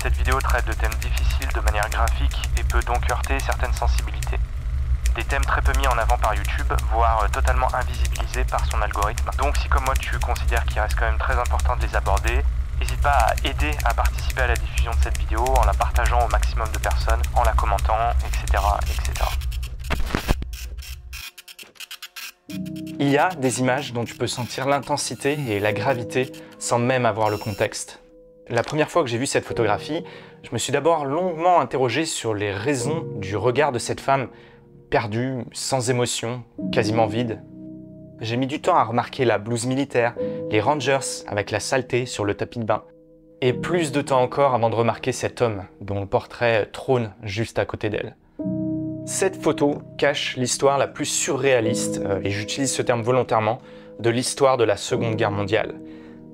Cette vidéo traite de thèmes difficiles de manière graphique et peut donc heurter certaines sensibilités. Des thèmes très peu mis en avant par YouTube, voire totalement invisibilisés par son algorithme. Donc si comme moi tu considères qu'il reste quand même très important de les aborder, n'hésite pas à aider à participer à la diffusion de cette vidéo en la partageant au maximum de personnes, en la commentant, etc. etc. Il y a des images dont tu peux sentir l'intensité et la gravité sans même avoir le contexte. La première fois que j'ai vu cette photographie, je me suis d'abord longuement interrogé sur les raisons du regard de cette femme perdue, sans émotion, quasiment vide. J'ai mis du temps à remarquer la blouse militaire, les Rangers avec la saleté sur le tapis de bain, et plus de temps encore avant de remarquer cet homme dont le portrait trône juste à côté d'elle. Cette photo cache l'histoire la plus surréaliste, et j'utilise ce terme volontairement, de l'histoire de la Seconde Guerre mondiale.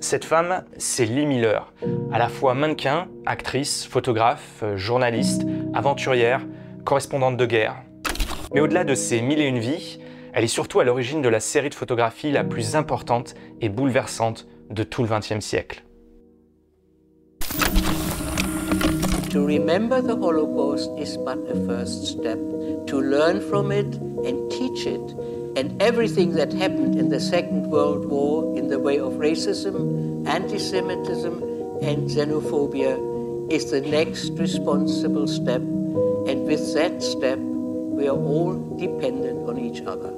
Cette femme, c'est Lee Miller, à la fois mannequin, actrice, photographe, journaliste, aventurière, correspondante de guerre. Mais au-delà de ces mille et une vies, elle est surtout à l'origine de la série de photographies la plus importante et bouleversante de tout le XXe siècle. To remember the Holocaust is but a first step. To learn from it and teach it, and everything that happened in the Second World War in the way of racism, anti-Semitism and xenophobia is the next responsible step, and with that step we are all dependent on each other.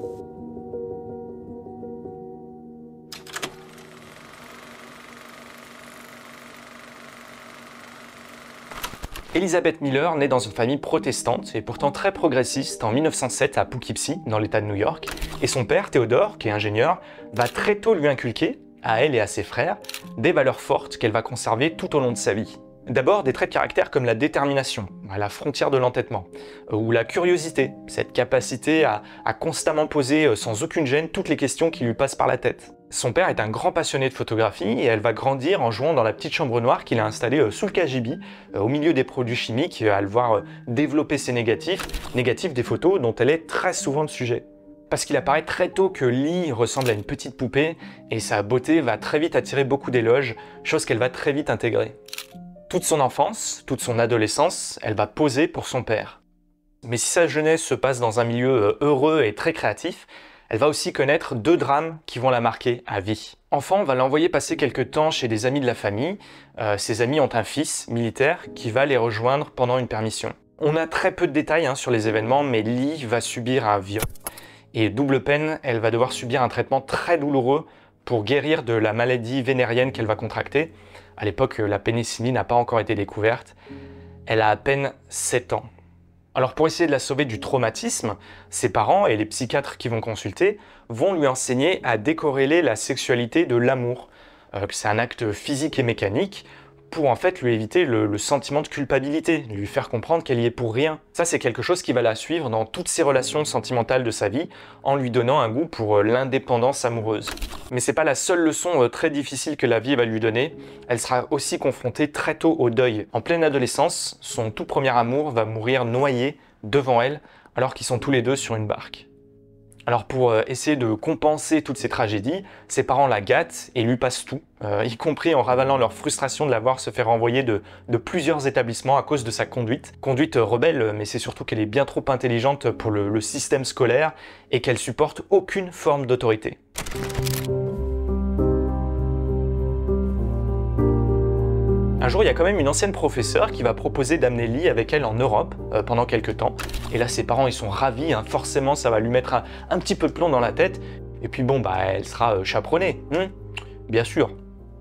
Elizabeth Miller naît dans une famille protestante et pourtant très progressiste en 1907 à Poughkeepsie, dans l'État de New York, et son père, Théodore, qui est ingénieur, va très tôt lui inculquer, à elle et à ses frères, des valeurs fortes qu'elle va conserver tout au long de sa vie. D'abord, des traits de caractère comme la détermination, à la frontière de l'entêtement, ou la curiosité, cette capacité à constamment poser sans aucune gêne toutes les questions qui lui passent par la tête. Son père est un grand passionné de photographie et elle va grandir en jouant dans la petite chambre noire qu'il a installée sous le cagibi, au milieu des produits chimiques, à le voir développer ses négatifs des photos dont elle est très souvent le sujet. Parce qu'il apparaît très tôt que Lee ressemble à une petite poupée et sa beauté va très vite attirer beaucoup d'éloges, chose qu'elle va très vite intégrer. Toute son enfance, toute son adolescence, elle va poser pour son père. Mais si sa jeunesse se passe dans un milieu heureux et très créatif, elle va aussi connaître deux drames qui vont la marquer à vie. Enfant, on va l'envoyer passer quelques temps chez des amis de la famille. Ses amis ont un fils militaire qui va les rejoindre pendant une permission. On a très peu de détails sur les événements, mais Lee va subir un viol. Et double peine, elle va devoir subir un traitement très douloureux pour guérir de la maladie vénérienne qu'elle va contracter. À l'époque, la pénicilline n'a pas encore été découverte. Elle a à peine 7 ans. Alors pour essayer de la sauver du traumatisme, ses parents et les psychiatres qui vont consulter vont lui enseigner à décorréler la sexualité de l'amour, que c'est un acte physique et mécanique, pour en fait lui éviter le sentiment de culpabilité, lui faire comprendre qu'elle y est pour rien. Ça, c'est quelque chose qui va la suivre dans toutes ses relations sentimentales de sa vie, en lui donnant un goût pour l'indépendance amoureuse. Mais c'est pas la seule leçon très difficile que la vie va lui donner, elle sera aussi confrontée très tôt au deuil. En pleine adolescence, son tout premier amour va mourir noyé devant elle, alors qu'ils sont tous les deux sur une barque. Alors pour essayer de compenser toutes ces tragédies, ses parents la gâtent et lui passent tout, y compris en ravalant leur frustration de la voir se faire renvoyer de plusieurs établissements à cause de sa conduite. Conduite rebelle, mais c'est surtout qu'elle est bien trop intelligente pour le système scolaire et qu'elle supporte aucune forme d'autorité. Un jour, il y a quand même une ancienne professeure qui va proposer d'amener Lee avec elle en Europe pendant quelques temps. Et là, ses parents, ils sont ravis, forcément, ça va lui mettre un petit peu de plomb dans la tête. Et puis bon, elle sera chaperonnée, bien sûr.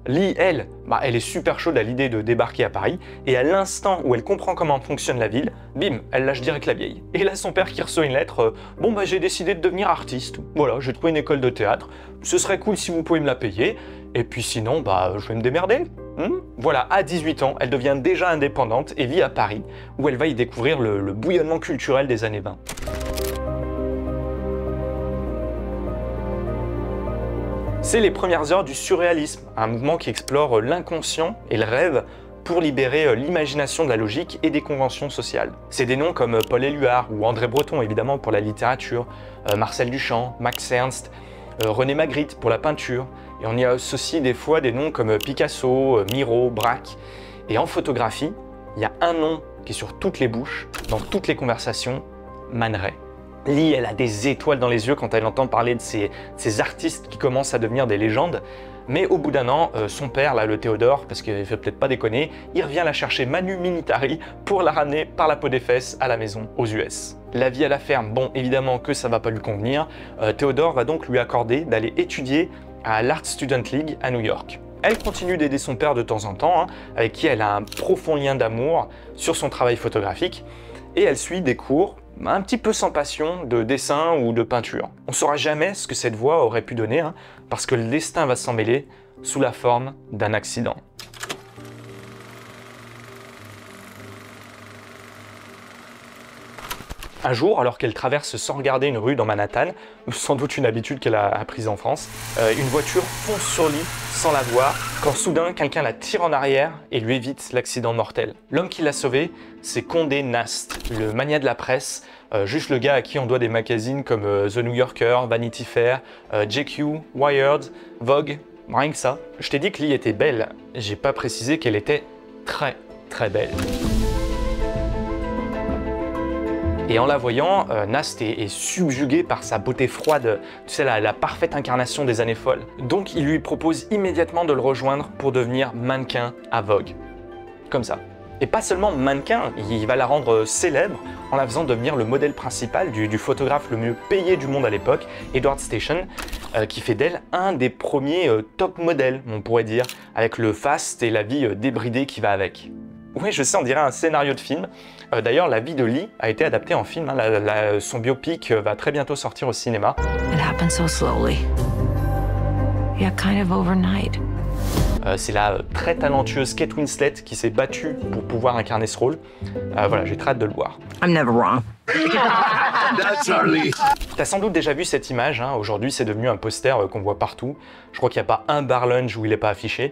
Lee, elle est super chaude à l'idée de débarquer à Paris, et à l'instant où elle comprend comment fonctionne la ville, bim, elle lâche direct la vieille. Et là, son père qui reçoit une lettre, j'ai décidé de devenir artiste. Voilà, j'ai trouvé une école de théâtre, ce serait cool si vous pouvez me la payer, et puis sinon, je vais me démerder. Voilà, à 18 ans, elle devient déjà indépendante et vit à Paris, où elle va y découvrir le bouillonnement culturel des années 20. C'est les premières heures du surréalisme, un mouvement qui explore l'inconscient et le rêve pour libérer l'imagination de la logique et des conventions sociales. C'est des noms comme Paul Éluard ou André Breton évidemment pour la littérature, Marcel Duchamp, Max Ernst, René Magritte pour la peinture, et on y associe des fois des noms comme Picasso, Miro, Braque. Et en photographie, il y a un nom qui est sur toutes les bouches, dans toutes les conversations, Man Ray. Lee, elle a des étoiles dans les yeux quand elle entend parler de ces artistes qui commencent à devenir des légendes. Mais au bout d'un an, son père, là, le Théodore, parce qu'il ne fait peut-être pas déconner, il revient la chercher manu militari pour la ramener par la peau des fesses à la maison, aux US. La vie à la ferme, bon, évidemment que ça va pas lui convenir. Théodore va donc lui accorder d'aller étudier à l'Art Student League à New York. Elle continue d'aider son père de temps en temps, hein, avec qui elle a un profond lien d'amour sur son travail photographique, et elle suit des cours un petit peu sans passion de dessin ou de peinture. On ne saura jamais ce que cette voie aurait pu donner, hein, parce que le destin va s'en mêler sous la forme d'un accident. Un jour, alors qu'elle traverse sans regarder une rue dans Manhattan, sans doute une habitude qu'elle a apprise en France, une voiture fonce sur Lee sans la voir, quand soudain quelqu'un la tire en arrière et lui évite l'accident mortel. L'homme qui l'a sauvée, c'est Condé Nast, le magnat de la presse, juste le gars à qui on doit des magazines comme The New Yorker, Vanity Fair, GQ, Wired, Vogue, rien que ça. Je t'ai dit que Lee était belle, j'ai pas précisé qu'elle était très très belle. Et en la voyant, Nast est subjugué par sa beauté froide, tu sais, la parfaite incarnation des années folles. Donc il lui propose immédiatement de le rejoindre pour devenir mannequin à Vogue. Comme ça. Et pas seulement mannequin, il va la rendre célèbre en la faisant devenir le modèle principal du photographe le mieux payé du monde à l'époque, Edward Station, qui fait d'elle un des premiers top modèles, on pourrait dire, avec le faste et la vie débridée qui va avec. Oui, je sais, on dirait un scénario de film. D'ailleurs, la vie de Lee a été adaptée en film. Hein. Son biopic va très bientôt sortir au cinéma. It happened so slowly. Yeah, kind of overnight. C'est la très talentueuse Kate Winslet qui s'est battue pour pouvoir incarner ce rôle. Voilà, j'ai très hâte de le voir. I'm never wrong. That's Charlie. T'as sans doute déjà vu cette image. Hein. Aujourd'hui, c'est devenu un poster qu'on voit partout. Je crois qu'il n'y a pas un bar lunch où il n'est pas affiché.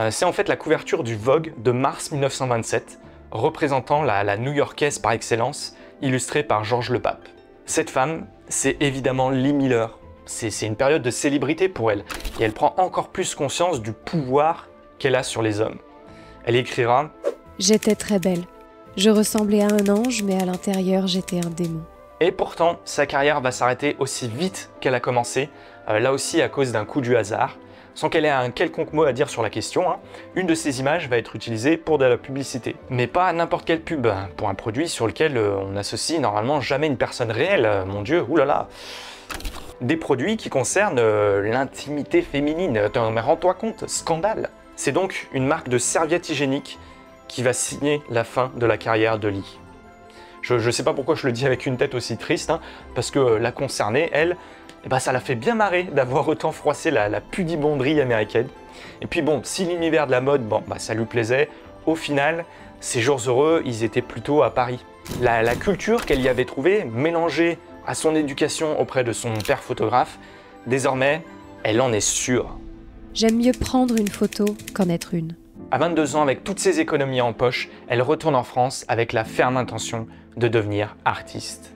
C'est en fait la couverture du Vogue de mars 1927, représentant la New-Yorkaise par excellence, illustrée par Georges Le Pape. Cette femme, c'est évidemment Lee Miller. C'est une période de célébrité pour elle, et elle prend encore plus conscience du pouvoir qu'elle a sur les hommes. Elle écrira « J'étais très belle. Je ressemblais à un ange, mais à l'intérieur, j'étais un démon. » Et pourtant, sa carrière va s'arrêter aussi vite qu'elle a commencé, là aussi à cause d'un coup du hasard. Sans qu'elle ait un quelconque mot à dire sur la question, hein, une de ces images va être utilisée pour de la publicité. Mais pas n'importe quelle pub, pour un produit sur lequel on n'associe normalement jamais une personne réelle, mon Dieu, oulala. Des produits qui concernent l'intimité féminine, mais rends-toi compte, scandale. C'est donc une marque de serviettes hygiéniques qui va signer la fin de la carrière de Lee. Je sais pas pourquoi je le dis avec une tête aussi triste, hein, parce que la concernée, elle, eh ben, ça l'a fait bien marrer d'avoir autant froissé la pudibonderie américaine. Et puis bon, si l'univers de la mode, bon, bah, ça lui plaisait, au final, ses jours heureux, ils étaient plutôt à Paris. La culture qu'elle y avait trouvée, mélangée à son éducation auprès de son père photographe, désormais, elle en est sûre. J'aime mieux prendre une photo qu'en être une. À 22 ans, avec toutes ses économies en poche, elle retourne en France avec la ferme intention de devenir artiste.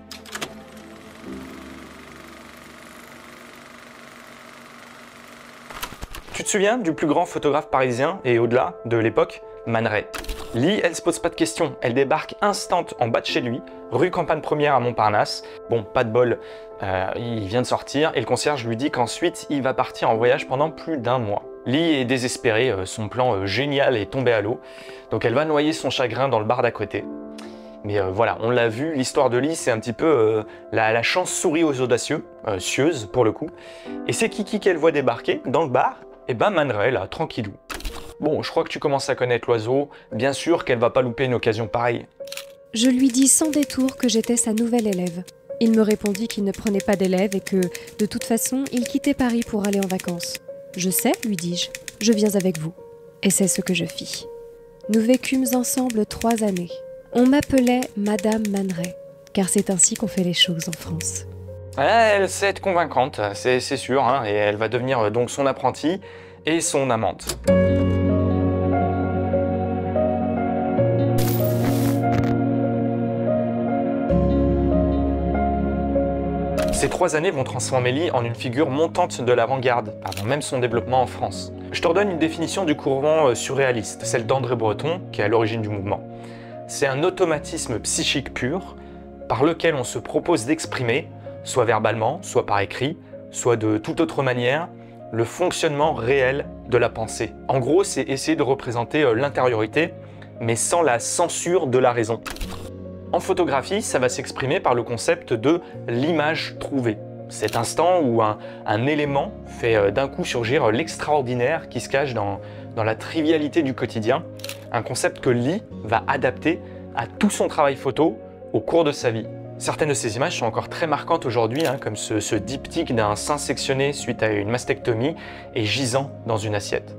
Tu te souviens du plus grand photographe parisien et au-delà de l'époque, Man Ray. Lee, elle se pose pas de questions, elle débarque instant en bas de chez lui, rue Campagne Première à Montparnasse. Bon, pas de bol, il vient de sortir et le concierge lui dit qu'ensuite il va partir en voyage pendant plus d'1 mois. Lee est désespérée, son plan génial est tombé à l'eau, donc elle va noyer son chagrin dans le bar d'à côté. Mais voilà, on l'a vu, l'histoire de Lee, c'est un petit peu la chance sourit aux audacieux, cieuse pour le coup. Et c'est qui qu'elle voit débarquer dans le bar? Et ben Man Ray, là, tranquillou. Bon, je crois que tu commences à connaître l'oiseau, bien sûr qu'elle va pas louper une occasion pareille. Je lui dis sans détour que j'étais sa nouvelle élève. Il me répondit qu'il ne prenait pas d'élèves et que, de toute façon, il quittait Paris pour aller en vacances. Je sais, lui dis-je, je viens avec vous. Et c'est ce que je fis. Nous vécûmes ensemble 3 années. On m'appelait Madame Man Ray, car c'est ainsi qu'on fait les choses en France. Elle sait être convaincante, c'est sûr, hein, et elle va devenir donc son apprentie et son amante. Ces 3 années vont transformer Lee en une figure montante de l'avant-garde, avant même son développement en France. Je te redonne une définition du courant surréaliste, celle d'André Breton, qui est à l'origine du mouvement. C'est un automatisme psychique pur, par lequel on se propose d'exprimer, soit verbalement, soit par écrit, soit de toute autre manière, le fonctionnement réel de la pensée. En gros, c'est essayer de représenter l'intériorité, mais sans la censure de la raison. En photographie, ça va s'exprimer par le concept de l'image trouvée. Cet instant où un élément fait d'un coup surgir l'extraordinaire qui se cache dans la trivialité du quotidien, un concept que Lee va adapter à tout son travail photo au cours de sa vie. Certaines de ces images sont encore très marquantes aujourd'hui, comme ce diptyque d'un sein sectionné suite à une mastectomie et gisant dans une assiette.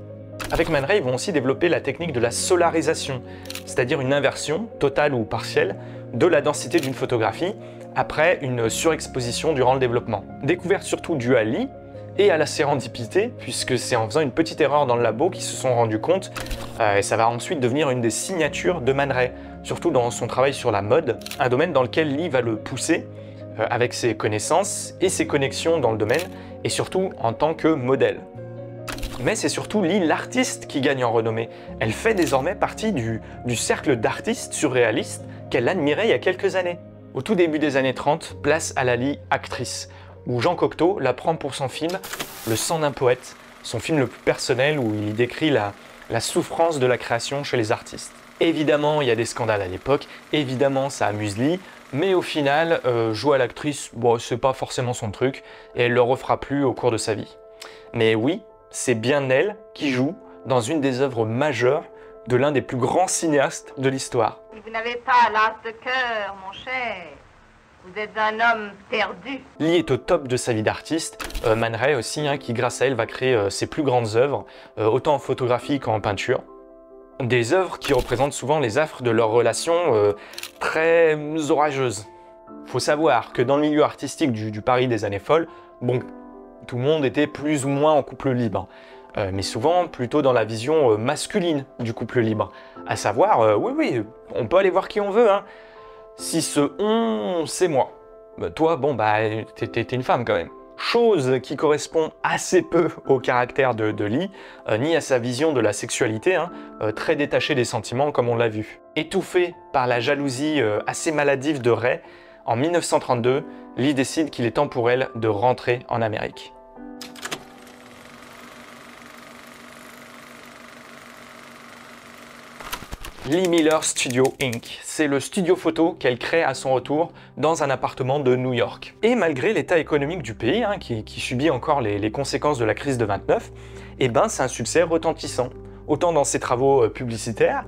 Avec Man Ray, ils vont aussi développer la technique de la solarisation, c'est-à-dire une inversion, totale ou partielle, de la densité d'une photographie après une surexposition durant le développement. Découverte surtout due à Lee et à la sérendipité, puisque c'est en faisant une petite erreur dans le labo qu'ils se sont rendus compte, et ça va ensuite devenir une des signatures de Man Ray, surtout dans son travail sur la mode, un domaine dans lequel Lee va le pousser avec ses connaissances et ses connexions dans le domaine, et surtout en tant que modèle. Mais c'est surtout Lee, l'artiste, qui gagne en renommée. Elle fait désormais partie du cercle d'artistes surréalistes qu'elle admirait il y a quelques années. Au tout début des années 30, place à la Lee actrice, où Jean Cocteau la prend pour son film Le sang d'un poète, son film le plus personnel où il décrit la souffrance de la création chez les artistes. Évidemment, il y a des scandales à l'époque, évidemment ça amuse Lee, mais au final, jouer à l'actrice, bon, c'est pas forcément son truc, et elle le refera plus au cours de sa vie. Mais oui, c'est bien elle qui joue dans une des œuvres majeures de l'un des plus grands cinéastes de l'histoire. Vous n'avez pas l'as de cœur, mon cher. Vous êtes un homme perdu. Lee est au top de sa vie d'artiste, Man Ray aussi, qui grâce à elle va créer ses plus grandes œuvres, autant en photographie qu'en peinture. Des œuvres qui représentent souvent les affres de leur relation très orageuses. Faut savoir que dans le milieu artistique du Paris des années folles, bon, tout le monde était plus ou moins en couple libre, mais souvent plutôt dans la vision masculine du couple libre. À savoir, oui, on peut aller voir qui on veut, si ce on, c'est moi. Toi, bon, bah, t'es une femme quand même. Chose qui correspond assez peu au caractère de Lee, ni à sa vision de la sexualité, très détachée des sentiments comme on l'a vu. Étouffé par la jalousie assez maladive de Ray, en 1932, Lee décide qu'il est temps pour elle de rentrer en Amérique. Lee Miller Studio Inc. C'est le studio photo qu'elle crée à son retour dans un appartement de New York. Et malgré l'état économique du pays, qui subit encore les conséquences de la crise de 29, c'est un succès retentissant. Autant dans ses travaux publicitaires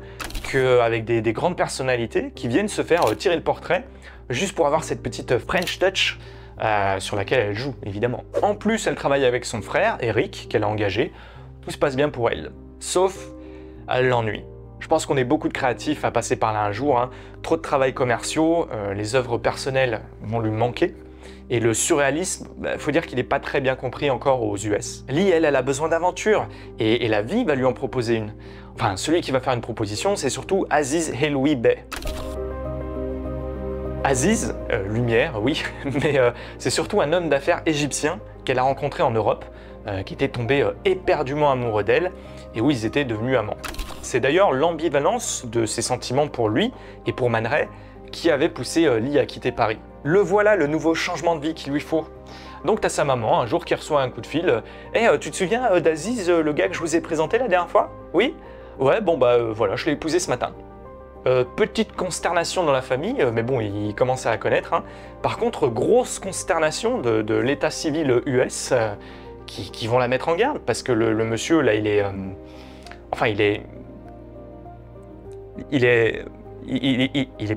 qu'avec des grandes personnalités qui viennent se faire tirer le portrait juste pour avoir cette petite French touch sur laquelle elle joue, évidemment. En plus, elle travaille avec son frère, Eric, qu'elle a engagé. Tout se passe bien pour elle. Sauf l'ennui. Je pense qu'on est beaucoup de créatifs à passer par là un jour. Trop de travail commerciaux, les œuvres personnelles vont lui manquer. Et le surréalisme, faut dire qu'il n'est pas très bien compris encore aux US. Lee, elle a besoin d'aventure, et la vie va lui en proposer une. Enfin, celui qui va faire une proposition, c'est surtout Aziz Helloui Bey. Aziz, lumière, oui, mais c'est surtout un homme d'affaires égyptien qu'elle a rencontré en Europe, qui était tombé éperdument amoureux d'elle, et où ils étaient devenus amants. C'est d'ailleurs l'ambivalence de ses sentiments pour lui et pour Man Ray qui avait poussé Lee à quitter Paris. Le voilà le nouveau changement de vie qu'il lui faut. Donc t'as sa maman, un jour qui reçoit un coup de fil. Tu te souviens d'Aziz, le gars que je vous ai présenté la dernière fois? Oui? Ouais, bon voilà, je l'ai épousé ce matin. Petite consternation dans la famille, mais bon, il commence à la connaître. Par contre, grosse consternation de l'état civil US qui vont la mettre en garde, parce que le monsieur, là, il est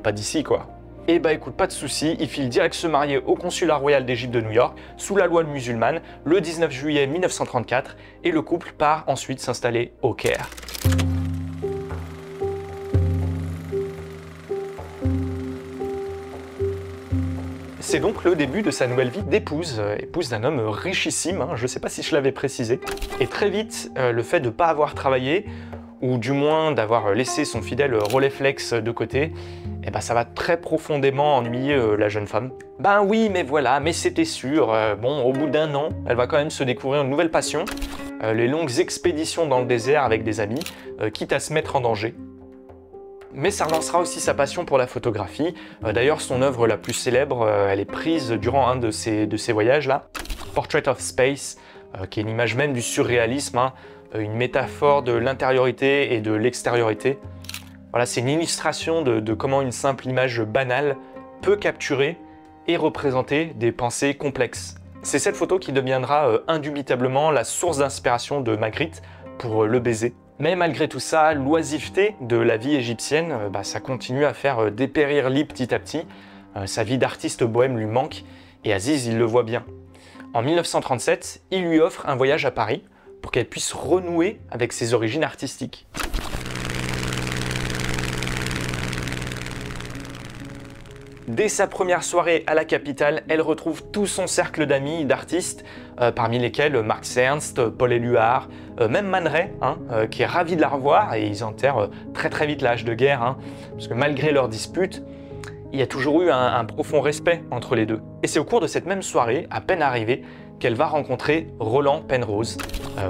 pas d'ici, quoi. Et écoute, pas de souci, il file direct se marier au consulat royal d'Égypte de New York, sous la loi musulmane, le 19 juillet 1934, et le couple part ensuite s'installer au Caire. C'est donc le début de sa nouvelle vie d'épouse, épouse d'un homme richissime, je ne sais pas si je l'avais précisé. Et très vite, le fait de ne pas avoir travaillé, ou du moins d'avoir laissé son fidèle Rolleiflex de côté, eh ben ça va très profondément ennuyer la jeune femme. Ben oui, mais voilà, mais c'était sûr. Bon, au bout d'1 an, elle va quand même se découvrir une nouvelle passion, les longues expéditions dans le désert avec des amis, quitte à se mettre en danger. Mais ça relancera aussi sa passion pour la photographie. D'ailleurs, son œuvre la plus célèbre, elle est prise durant un de ces voyages-là, Portrait of Space, qui est une image même du surréalisme, hein, une métaphore de l'intériorité et de l'extériorité. Voilà, c'est une illustration de comment une simple image banale peut capturer et représenter des pensées complexes. C'est cette photo qui deviendra indubitablement la source d'inspiration de Magritte pour Le Baiser. Mais malgré tout ça, l'oisiveté de la vie égyptienne, ça continue à faire dépérir Lee petit à petit. Sa vie d'artiste bohème lui manque, et Aziz, il le voit bien. En 1937, il lui offre un voyage à Paris pour qu'elle puisse renouer avec ses origines artistiques. Dès sa première soirée à la capitale, elle retrouve tout son cercle d'amis, d'artistes, parmi lesquels Max Ernst, Paul Éluard, même Man Ray, qui est ravi de la revoir, et ils enterrent très vite la hache de guerre, parce que malgré leurs disputes, il y a toujours eu un profond respect entre les deux. Et c'est au cours de cette même soirée, à peine arrivée, qu'elle va rencontrer Roland Penrose,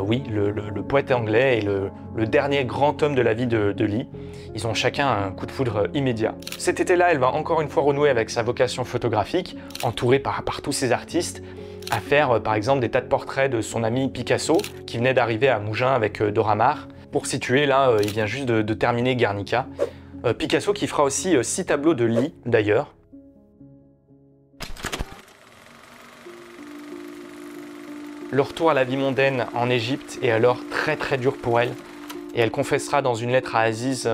oui, le poète anglais et le dernier grand homme de la vie de Lee. Ils ont chacun un coup de foudre immédiat. Cet été-là, elle va encore une fois renouer avec sa vocation photographique, entourée par tous ces artistes, à faire par exemple des tas de portraits de son ami Picasso, qui venait d'arriver à Mougins avec Dora Maar. Pour situer, là, il vient juste de terminer Guernica. Picasso qui fera aussi 6 tableaux de Lee, d'ailleurs. Le retour à la vie mondaine en Égypte est alors très dur pour elle, et elle confessera dans une lettre à Aziz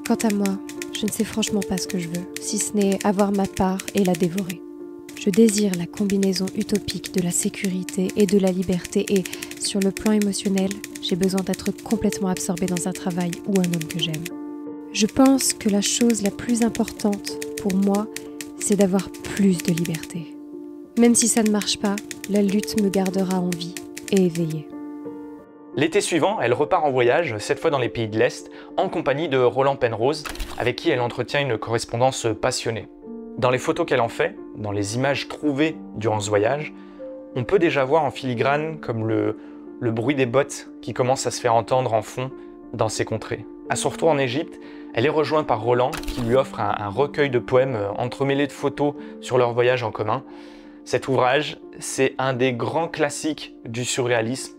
Quant à moi, je ne sais franchement pas ce que je veux, si ce n'est avoir ma part et la dévorer. Je désire la combinaison utopique de la sécurité et de la liberté et, sur le plan émotionnel, j'ai besoin d'être complètement absorbée dans un travail ou un homme que j'aime. Je pense que la chose la plus importante pour moi, c'est d'avoir plus de liberté. Même si ça ne marche pas, la lutte me gardera en vie et éveillée. L'été suivant, elle repart en voyage, cette fois dans les pays de l'Est, en compagnie de Roland Penrose, avec qui elle entretient une correspondance passionnée. Dans les photos qu'elle en fait, dans les images trouvées durant ce voyage, on peut déjà voir en filigrane comme le bruit des bottes qui commence à se faire entendre en fond dans ces contrées. À son retour en Égypte, elle est rejointe par Roland qui lui offre un recueil de poèmes entremêlés de photos sur leur voyage en commun. Cet ouvrage, c'est un des grands classiques du surréalisme,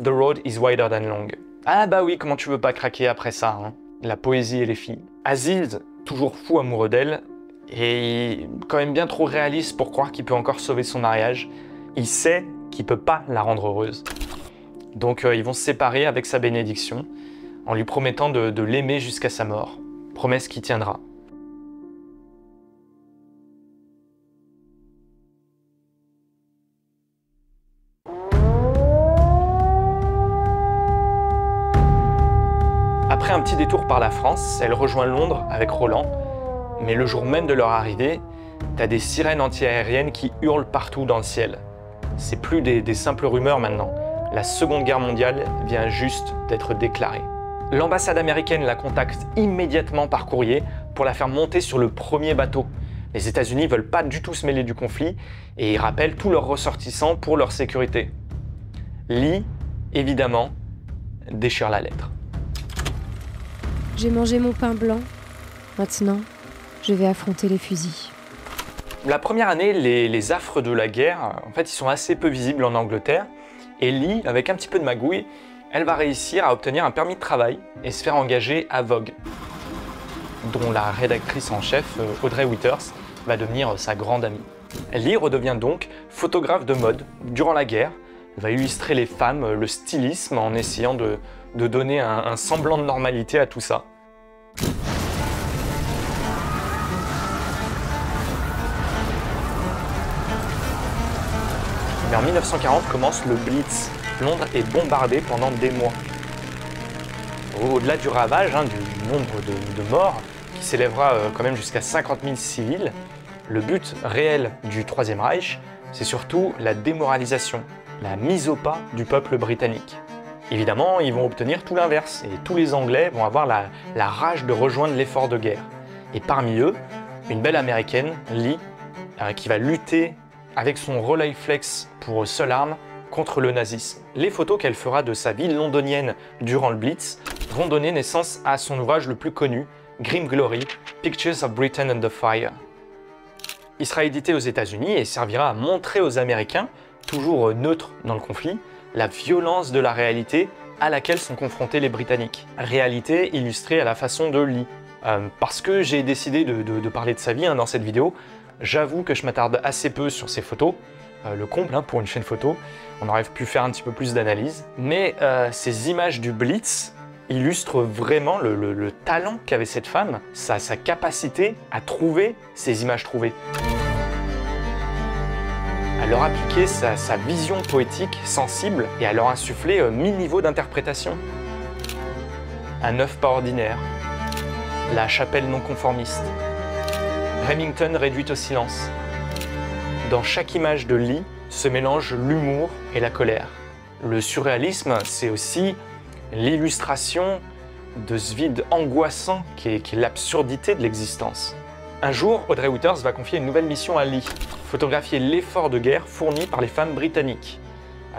The Road is Wider Than Long. Ah bah oui, comment tu veux pas craquer après ça, hein? La poésie et les filles. Aziz, toujours fou amoureux d'elle, et quand même bien trop réaliste pour croire qu'il peut encore sauver son mariage. Il sait qu'il peut pas la rendre heureuse. Donc ils vont se séparer avec sa bénédiction, en lui promettant de l'aimer jusqu'à sa mort. Promesse qui tiendra. Après un petit détour par la France, elle rejoint Londres avec Roland, mais le jour même de leur arrivée, t'as des sirènes antiaériennes qui hurlent partout dans le ciel. C'est plus des simples rumeurs maintenant. La Seconde Guerre mondiale vient juste d'être déclarée. L'ambassade américaine la contacte immédiatement par courrier pour la faire monter sur le premier bateau. Les États-Unis veulent pas du tout se mêler du conflit et ils rappellent tous leurs ressortissants pour leur sécurité. Lee, évidemment, déchire la lettre. J'ai mangé mon pain blanc. Maintenant, je vais affronter les fusils. La première année, les affres de la guerre, en fait, ils sont assez peu visibles en Angleterre. Et Lee, avec un petit peu de magouille, elle va réussir à obtenir un permis de travail et se faire engager à Vogue, dont la rédactrice en chef, Audrey Withers, va devenir sa grande amie. Lee redevient donc photographe de mode durant la guerre. Elle va illustrer les femmes, le stylisme, en essayant de donner un semblant de normalité à tout ça. Mais en 1940 commence le Blitz. Londres est bombardée pendant des mois. Au-delà du ravage, du nombre de morts, qui s'élèvera quand même jusqu'à 50 000 civils, le but réel du Troisième Reich, c'est surtout la démoralisation, la mise au pas du peuple britannique. Évidemment, ils vont obtenir tout l'inverse, et tous les Anglais vont avoir la rage de rejoindre l'effort de guerre. Et parmi eux, une belle américaine, Lee, qui va lutter avec son Rolleiflex pour seule arme contre le nazisme. Les photos qu'elle fera de sa ville londonienne durant le Blitz vont donner naissance à son ouvrage le plus connu, Grim Glory, Pictures of Britain Under Fire. Il sera édité aux États-Unis et servira à montrer aux Américains, toujours neutres dans le conflit, la violence de la réalité à laquelle sont confrontés les Britanniques. Réalité illustrée à la façon de Lee. Parce que j'ai décidé de parler de sa vie dans cette vidéo, j'avoue que je m'attarde assez peu sur ses photos, le comble pour une chaîne photo, on aurait pu faire un petit peu plus d'analyse, mais ces images du Blitz illustrent vraiment le talent qu'avait cette femme, sa capacité à trouver ces images trouvées. À leur appliquer sa vision poétique, sensible, et à leur insuffler 1000 niveaux d'interprétation. Un œuf pas ordinaire, la chapelle non conformiste, Remington réduite au silence. Dans chaque image de Lee se mélangent l'humour et la colère. Le surréalisme, c'est aussi l'illustration de ce vide angoissant qui est l'absurdité de l'existence. Un jour, Audrey Winters va confier une nouvelle mission à Lee, photographier l'effort de guerre fourni par les femmes britanniques.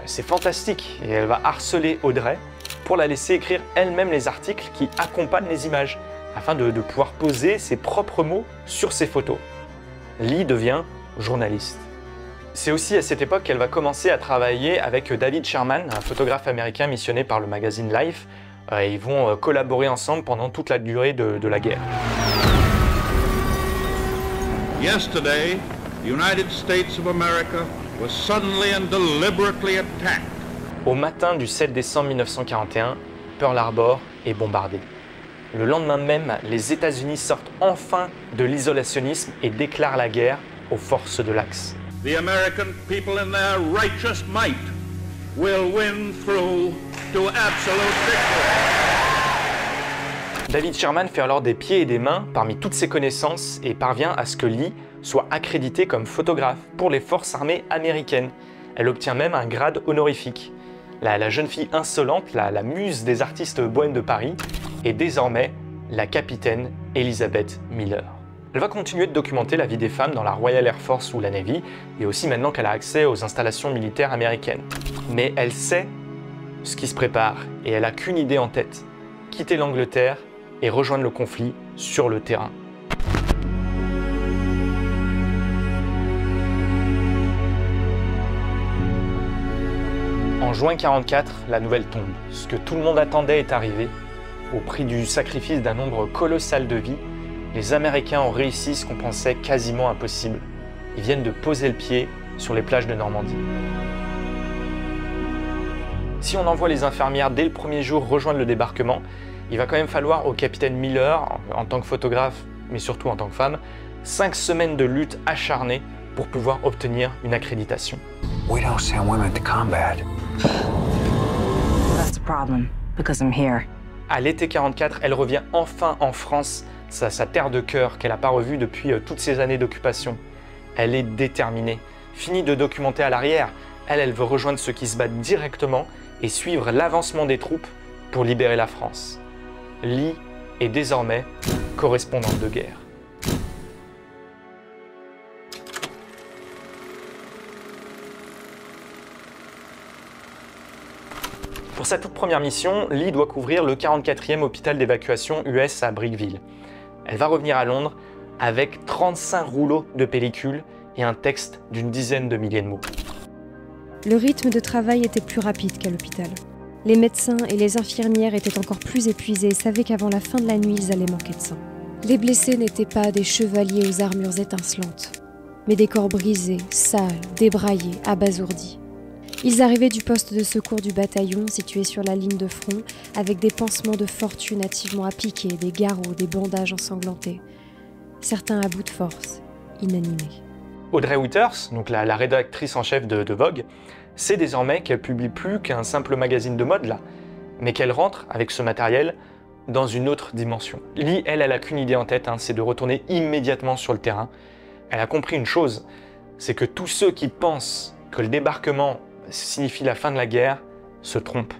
C'est fantastique et elle va harceler Audrey pour la laisser écrire elle-même les articles qui accompagnent les images, afin de pouvoir poser ses propres mots sur ses photos. Lee devient journaliste. C'est aussi à cette époque qu'elle va commencer à travailler avec David Sherman, un photographe américain missionné par le magazine Life. Ils vont collaborer ensemble pendant toute la durée de la guerre. Yesterday, the United States of America was suddenly and deliberately attacked. Au matin du 7 décembre 1941, Pearl Harbor est bombardée. Le lendemain même, les États-Unis sortent enfin de l'isolationnisme et déclarent la guerre aux forces de l'Axe. The American people in their righteous might will win through to absolute victory. David Sherman fait alors des pieds et des mains parmi toutes ses connaissances et parvient à ce que Lee soit accréditée comme photographe pour les forces armées américaines. Elle obtient même un grade honorifique. La jeune fille insolente, la muse des artistes bohèmes de Paris, est désormais la capitaine Elizabeth Miller. Elle va continuer de documenter la vie des femmes dans la Royal Air Force ou la Navy, et aussi maintenant qu'elle a accès aux installations militaires américaines. Mais elle sait ce qui se prépare, et elle n'a qu'une idée en tête, quitter l'Angleterre et rejoindre le conflit sur le terrain. En juin 1944, la nouvelle tombe. Ce que tout le monde attendait est arrivé. Au prix du sacrifice d'un nombre colossal de vies, les Américains ont réussi ce qu'on pensait quasiment impossible. Ils viennent de poser le pied sur les plages de Normandie. Si on envoie les infirmières dès le premier jour rejoindre le débarquement, il va quand même falloir au capitaine Miller, en tant que photographe, mais surtout en tant que femme, 5 semaines de lutte acharnée pour pouvoir obtenir une accréditation. We don't send women to combat. That's a problem, because I'm here. À l'été 1944, elle revient enfin en France, sa terre de cœur qu'elle n'a pas revue depuis toutes ces années d'occupation. Elle est déterminée. Fini de documenter à l'arrière, elle veut rejoindre ceux qui se battent directement et suivre l'avancement des troupes pour libérer la France. Lee est désormais correspondante de guerre. Pour sa toute première mission, Lee doit couvrir le 44e hôpital d'évacuation US à Brickville. Elle va revenir à Londres avec 35 rouleaux de pellicule et un texte d'une dizaine de milliers de mots. Le rythme de travail était plus rapide qu'à l'hôpital. Les médecins et les infirmières étaient encore plus épuisés et savaient qu'avant la fin de la nuit, ils allaient manquer de sang. Les blessés n'étaient pas des chevaliers aux armures étincelantes, mais des corps brisés, sales, débraillés, abasourdis. Ils arrivaient du poste de secours du bataillon situé sur la ligne de front avec des pansements de fortune hâtivement appliqués, des garrots, des bandages ensanglantés. Certains à bout de force, inanimés. Audrey Winters, donc la rédactrice en chef de Vogue, sait désormais qu'elle publie plus qu'un simple magazine de mode là, mais qu'elle rentre avec ce matériel dans une autre dimension. Lee, elle a qu'une idée en tête, c'est de retourner immédiatement sur le terrain. Elle a compris une chose, c'est que tous ceux qui pensent que le débarquement signifie la fin de la guerre se trompent.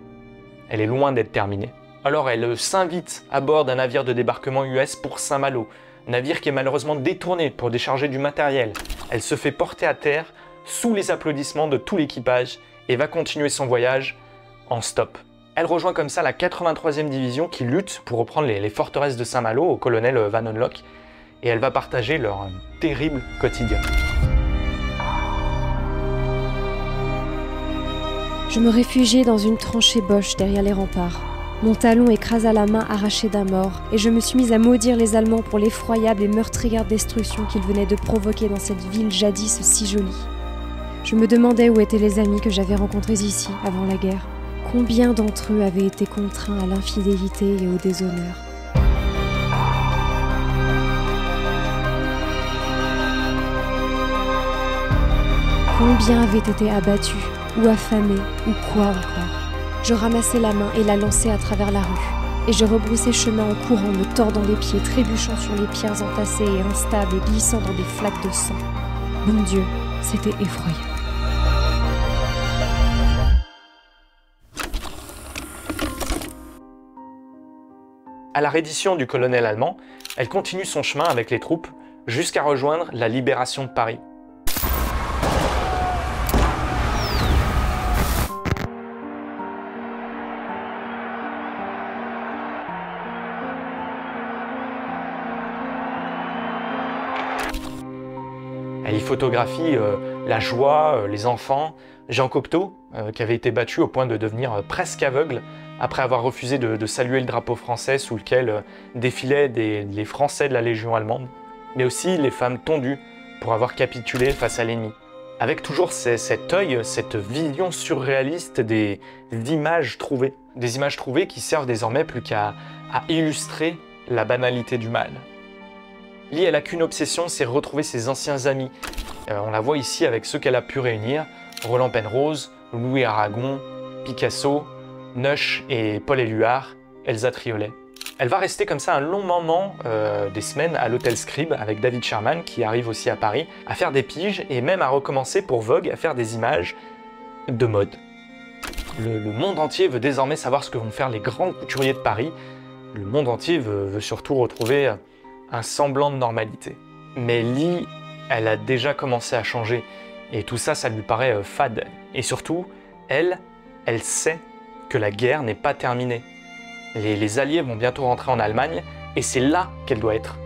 elle est loin d'être terminée. Alors elle s'invite à bord d'un navire de débarquement US pour Saint-Malo, navire qui est malheureusement détourné pour décharger du matériel. Elle se fait porter à terre sous les applaudissements de tout l'équipage et va continuer son voyage en stop. Elle rejoint comme ça la 83e division qui lutte pour reprendre les forteresses de Saint-Malo au colonel Van Onlok, et elle va partager leur terrible quotidien. Je me réfugiai dans une tranchée boche derrière les remparts. Mon talon écrasa la main arrachée d'un mort, et je me suis mise à maudire les Allemands pour l'effroyable et meurtrière destruction qu'ils venaient de provoquer dans cette ville jadis si jolie. Je me demandais où étaient les amis que j'avais rencontrés ici, avant la guerre. Combien d'entre eux avaient été contraints à l'infidélité et au déshonneur? Combien avaient été abattus, ou affamés, ou quoi encore? Je ramassai la main et la lançai à travers la rue. Et je rebroussai chemin en courant, me tordant les pieds, trébuchant sur les pierres entassées et instables et glissant dans des flaques de sang. Mon Dieu, c'était effroyable. À la reddition du colonel allemand, elle continue son chemin avec les troupes jusqu'à rejoindre la libération de Paris. Elle y photographie la joie, les enfants. Jean Cocteau, qui avait été battu au point de devenir presque aveugle après avoir refusé de saluer le drapeau français sous lequel défilaient les Français de la Légion allemande, mais aussi les femmes tondues pour avoir capitulé face à l'ennemi. Avec toujours cet œil, cette vision surréaliste des images trouvées. Des images trouvées qui servent désormais plus qu'à illustrer la banalité du mal. Lee, elle n'a qu'une obsession, c'est retrouver ses anciens amis. On la voit ici avec ceux qu'elle a pu réunir, Roland Penrose, Louis Aragon, Picasso, Nush et Paul Éluard, Elsa Triolet. Elle va rester comme ça un long moment, des semaines, à l'hôtel Scribe avec David Sherman, qui arrive aussi à Paris, à faire des piges et même à recommencer pour Vogue à faire des images de mode. Le monde entier veut désormais savoir ce que vont faire les grands couturiers de Paris. Le monde entier veut surtout retrouver un semblant de normalité. Mais Lee, elle a déjà commencé à changer, et tout ça, ça lui paraît fade. Et surtout, elle sait que la guerre n'est pas terminée. Les Alliés vont bientôt rentrer en Allemagne, et c'est là qu'elle doit être.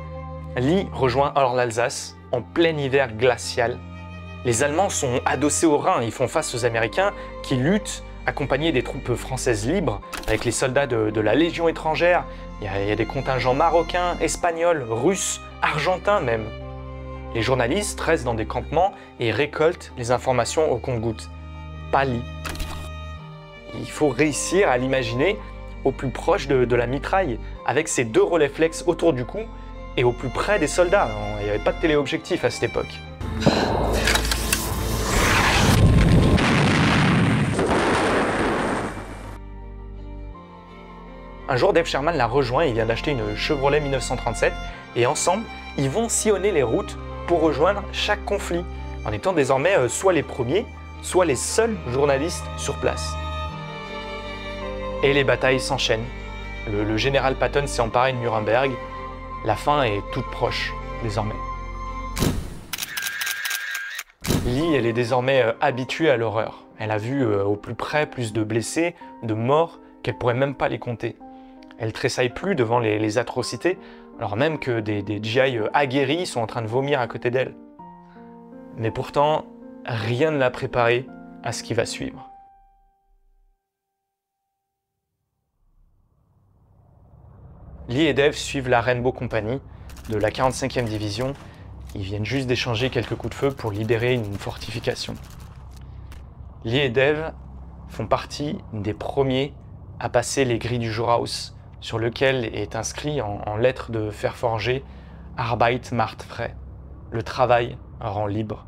Lee rejoint alors l'Alsace, en plein hiver glacial. Les Allemands sont adossés au Rhin, ils font face aux Américains qui luttent, accompagnés des troupes françaises libres, avec les soldats de la Légion étrangère. Il y a des contingents marocains, espagnols, russes, argentins même. Les journalistes restent dans des campements et récoltent les informations au compte-gouttes. Pas Lee. Il faut réussir à l'imaginer au plus proche de la mitraille, avec ses deux relais flex autour du cou et au plus près des soldats. Il n'y avait pas de téléobjectif à cette époque. Un jour, Dave Sherman la rejoint, il vient d'acheter une Chevrolet 1937 et ensemble, ils vont sillonner les routes pour rejoindre chaque conflit, en étant désormais soit les premiers, soit les seuls journalistes sur place. Et les batailles s'enchaînent. Le général Patton s'est emparé de Nuremberg. La fin est toute proche, désormais. Lee, elle est désormais habituée à l'horreur. Elle a vu au plus près plus de blessés, de morts, qu'elle pourrait même pas les compter. Elle tressaille plus devant les atrocités, alors même que des GI aguerris sont en train de vomir à côté d'elle. Mais pourtant, rien ne l'a préparée à ce qui va suivre. Lee et Dave suivent la Rainbow Company de la 45e division. Ils viennent juste d'échanger quelques coups de feu pour libérer une fortification. Lee et Dave font partie des premiers à passer les grilles du Jurhaus, sur lequel est inscrit en lettres de fer forgé « Arbeit macht frei », le travail rend libre.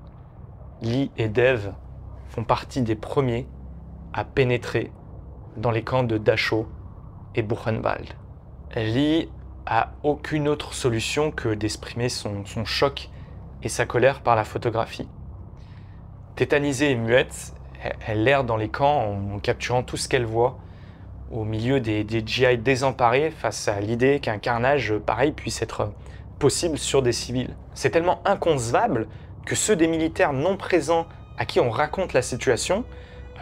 Lee et Dave font partie des premiers à pénétrer dans les camps de Dachau et Buchenwald. Lee a aucune autre solution que d'exprimer son choc et sa colère par la photographie. Tétanisée et muette, elle erre dans les camps en capturant tout ce qu'elle voit, au milieu des GI désemparés face à l'idée qu'un carnage pareil puisse être possible sur des civils. C'est tellement inconcevable que ceux des militaires non présents à qui on raconte la situation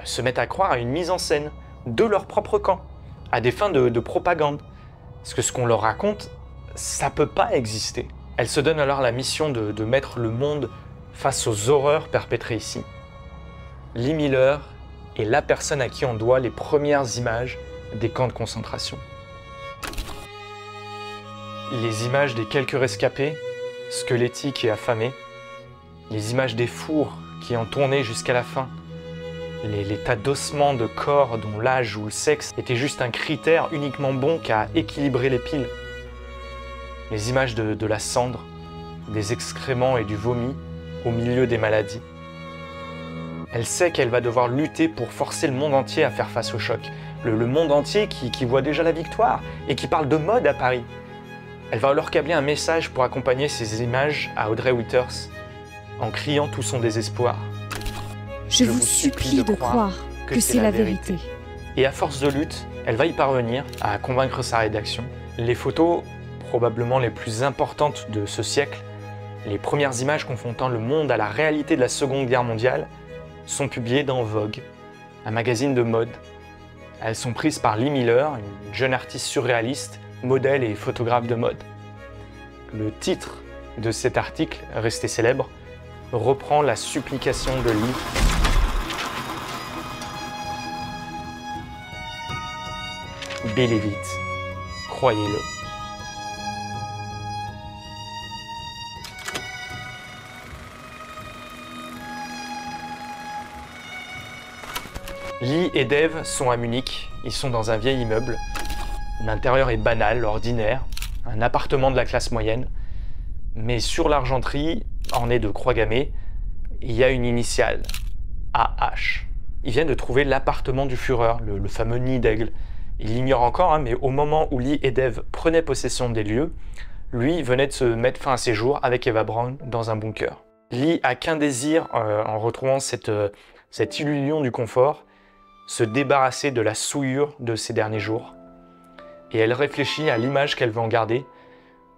se mettent à croire à une mise en scène de leur propre camp, à des fins de propagande. Parce que ce qu'on leur raconte, ça peut pas exister. Elle se donne alors la mission de mettre le monde face aux horreurs perpétrées ici. Lee Miller est la personne à qui on doit les premières images des camps de concentration. Les images des quelques rescapés, squelettiques et affamés, les images des fours qui ont tourné jusqu'à la fin, les tas d'ossements de corps dont l'âge ou le sexe était juste un critère uniquement bon qu'à équilibrer les piles, les images de la cendre, des excréments et du vomi au milieu des maladies. Elle sait qu'elle va devoir lutter pour forcer le monde entier à faire face au choc. Le monde entier qui voit déjà la victoire et qui parle de mode à Paris. Elle va alors câbler un message pour accompagner ces images à Audrey Withers en criant tout son désespoir. Je vous supplie de croire que c'est la vérité. Et à force de lutte, elle va y parvenir à convaincre sa rédaction. Les photos, probablement les plus importantes de ce siècle, les premières images confrontant le monde à la réalité de la Seconde Guerre mondiale, sont publiées dans Vogue, un magazine de mode. Elles sont prises par Lee Miller, une jeune artiste surréaliste, modèle et photographe de mode. Le titre de cet article, resté célèbre, reprend la supplication de Lee. Believe it, croyez-le. Lee et Dave sont à Munich, ils sont dans un vieil immeuble. L'intérieur est banal, ordinaire, un appartement de la classe moyenne. Mais sur l'argenterie, ornée de croix gammées, il y a une initiale, AH. Ils viennent de trouver l'appartement du Führer, le fameux nid d'aigle. Il l'ignore encore, mais au moment où Lee et Dave prenaient possession des lieux, lui venait de se mettre fin à ses jours avec Eva Braun dans un bunker. Lee a qu'un désir en retrouvant cette illusion du confort, se débarrasser de la souillure de ces derniers jours. Et elle réfléchit à l'image qu'elle veut en garder,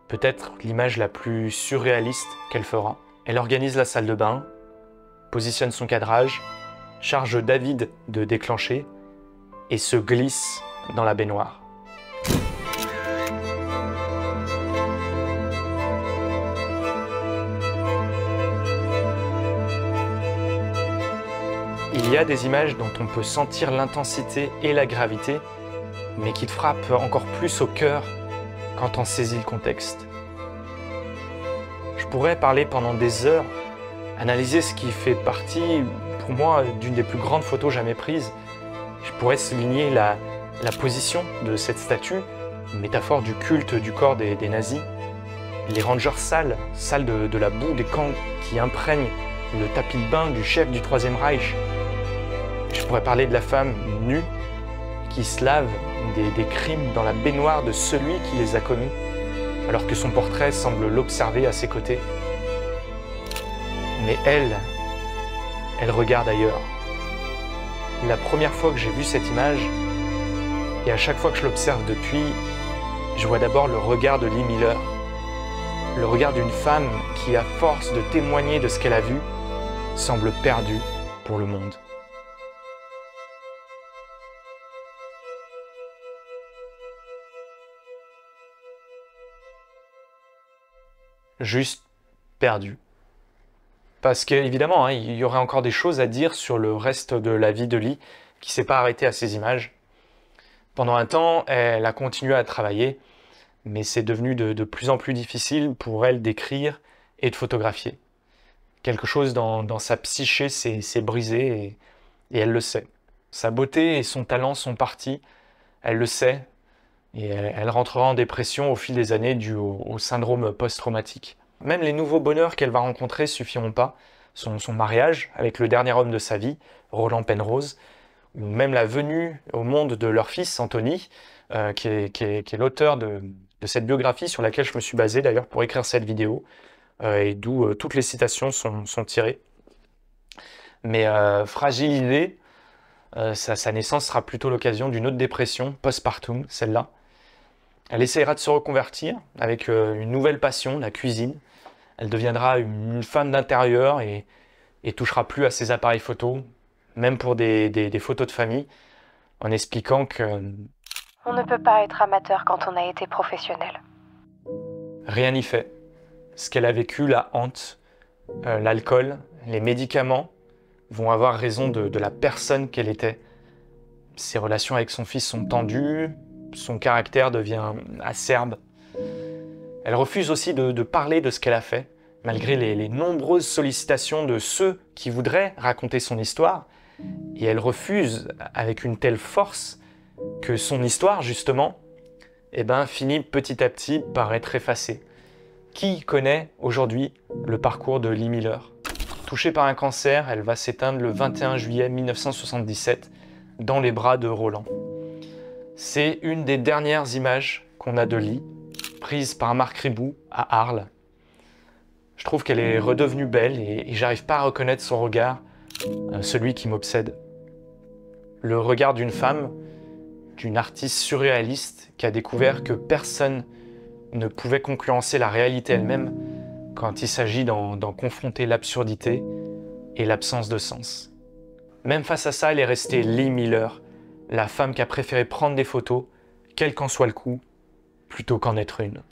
peut-être l'image la plus surréaliste qu'elle fera. Elle organise la salle de bain, positionne son cadrage, charge David de déclencher et se glisse dans la baignoire. Il y a des images dont on peut sentir l'intensité et la gravité, mais qui te frappent encore plus au cœur quand on saisit le contexte. Je pourrais parler pendant des heures, analyser ce qui fait partie, pour moi, d'une des plus grandes photos jamais prises. Je pourrais souligner la position de cette statue, métaphore du culte du corps des nazis, les rangers sales de la boue des camps qui imprègnent le tapis de bain du chef du Troisième Reich. Je pourrais parler de la femme nue qui se lave des crimes dans la baignoire de celui qui les a commis, alors que son portrait semble l'observer à ses côtés. Mais elle regarde ailleurs. La première fois que j'ai vu cette image, et à chaque fois que je l'observe depuis, je vois d'abord le regard de Lee Miller. Le regard d'une femme qui, à force de témoigner de ce qu'elle a vu, semble perdue pour le monde. Juste perdu. Parce qu'évidemment, il y aurait encore des choses à dire sur le reste de la vie de Lee qui ne s'est pas arrêtée à ces images. Pendant un temps, elle a continué à travailler, mais c'est devenu de plus en plus difficile pour elle d'écrire et de photographier. Quelque chose dans sa psyché s'est brisé et elle le sait. Sa beauté et son talent sont partis, elle le sait, et elle rentrera en dépression au fil des années dû au syndrome post-traumatique. Même les nouveaux bonheurs qu'elle va rencontrer suffiront pas. Son mariage avec le dernier homme de sa vie, Roland Penrose, ou même la venue au monde de leur fils, Anthony, qui est l'auteur de cette biographie sur laquelle je me suis basé d'ailleurs pour écrire cette vidéo, et d'où toutes les citations sont tirées. Mais fragilisée, Sa naissance sera plutôt l'occasion d'une autre dépression, postpartum, celle-là. Elle essaiera de se reconvertir avec une nouvelle passion, la cuisine. Elle deviendra une femme d'intérieur et touchera plus à ses appareils photos, même pour des photos de famille, en expliquant que On ne peut pas être amateur quand on a été professionnel. rien n'y fait. Ce qu'elle a vécu la hante, l'alcool, les médicaments vont avoir raison de la personne qu'elle était. Ses relations avec son fils sont tendues, son caractère devient acerbe. Elle refuse aussi de parler de ce qu'elle a fait, malgré les nombreuses sollicitations de ceux qui voudraient raconter son histoire. Et elle refuse avec une telle force que son histoire, justement, finit petit à petit par être effacée. Qui connaît aujourd'hui le parcours de Lee Miller? Touchée par un cancer, elle va s'éteindre le 21 juillet 1977 dans les bras de Roland. C'est une des dernières images qu'on a de Lee, prise par Marc Ribot à Arles. Je trouve qu'elle est redevenue belle et j'arrive pas à reconnaître son regard, celui qui m'obsède. Le regard d'une femme, d'une artiste surréaliste qui a découvert que personne ne pouvait concurrencer la réalité elle-même quand il s'agit d'en confronter l'absurdité et l'absence de sens. Même face à ça, elle est restée Lee Miller, la femme qui a préféré prendre des photos, quel qu'en soit le coût, plutôt qu'en être une.